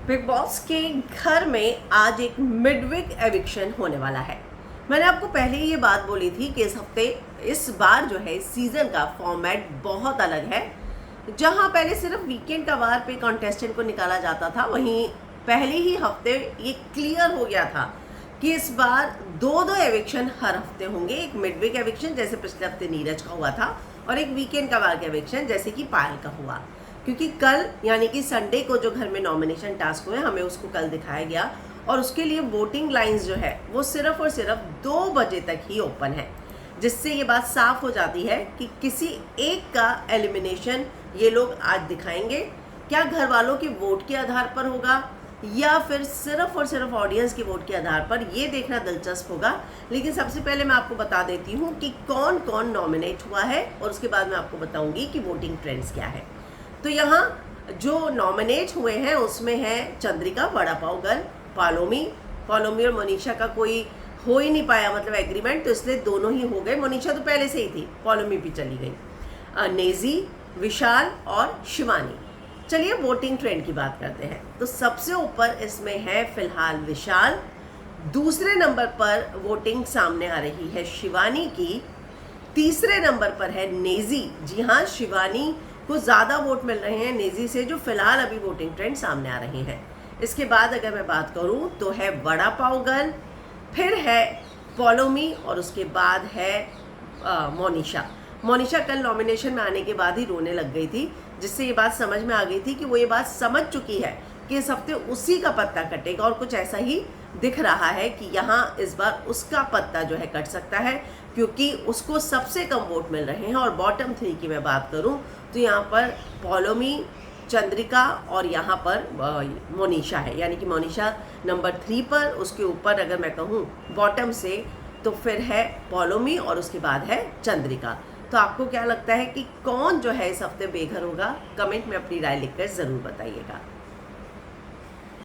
Big boss के घर में आज एक मिडवीक एविक्शन होने वाला है। मैंने आपको पहले ही ये बात बोली थी कि इस हफ्ते इस बार जो है सीजन का फॉर्मेट बहुत अलग है। जहां पहले सिर्फ वीकेंड का वार पे कॉन्टेस्टेंट को निकाला जाता था, वहीं पहले ही हफ्ते ये क्लियर हो गया था कि इस बार दो एविक्शन हर हफ्ते होंगे। एक मिडवीक एविक्शन जैसे पिछले हफ्ते नीरज का हुआ था, और एक वीकेंड का वार का एविक्शन जैसे कि पायल का हुआ। क्योंकि कल यानी कि संडे को जो घर में नॉमिनेशन टास्क हुए, हमें उसको कल दिखाया गया और उसके लिए वोटिंग लाइंस जो है वो सिर्फ और सिर्फ 2 बजे तक ही ओपन है, जिससे ये बात साफ हो जाती है कि किसी एक का एलिमिनेशन ये लोग आज दिखाएंगे। क्या घर वालों के वोट के आधार पर होगा या फिर सिर्फ और सिर्फ ऑडियंस के वोट के आधार पर, ये देखना दिलचस्प होगा। लेकिन सबसे पहले मैं आपको बता देती हूँ कि कौन कौन नॉमिनेट हुआ है और उसके बाद मैं आपको बताऊंगी कि वोटिंग ट्रेंड्स क्या है। तो यहाँ जो नॉमिनेट हुए हैं उसमें है चंद्रिका, वड़ा पाव गर्ल, पालोमी और मोनिशा का कोई हो ही नहीं पाया, मतलब एग्रीमेंट, तो इसलिए दोनों ही हो गए। मोनिशा तो पहले से ही थी, पालोमी भी चली गई। नेजी, विशाल और शिवानी। चलिए वोटिंग ट्रेंड की बात करते हैं। तो सबसे ऊपर इसमें है फिलहाल विशाल, दूसरे नंबर पर वोटिंग सामने आ रही है शिवानी की, तीसरे नंबर पर है नेजी। जी हाँ, शिवानी को ज़्यादा वोट मिल रहे हैं नेजी से, जो फिलहाल अभी वोटिंग ट्रेंड सामने आ रहे हैं। इसके बाद अगर मैं बात करूं तो है वड़ा पाव गर्ल, फिर है पॉलोमी और उसके बाद है मोनिशा कल नॉमिनेशन में आने के बाद ही रोने लग गई थी, जिससे ये बात समझ में आ गई थी कि वो ये बात समझ चुकी है कि इस हफ्ते उसी का पत्ता कटेगा, और कुछ ऐसा ही दिख रहा है कि यहाँ इस बार उसका पत्ता जो है कट सकता है, क्योंकि उसको सबसे कम वोट मिल रहे हैं। और बॉटम 3 की मैं बात करूं तो यहाँ पर पॉलोमी, चंद्रिका और यहाँ पर मोनिशा है, यानी कि मोनिशा नंबर 3 पर। उसके ऊपर अगर मैं कहूँ बॉटम से तो फिर है पॉलोमी और उसके बाद है चंद्रिका। तो आपको क्या लगता है कि कौन जो है इस हफ्ते बेघर होगा? कमेंट में अपनी राय लिखकर ज़रूर बताइएगा।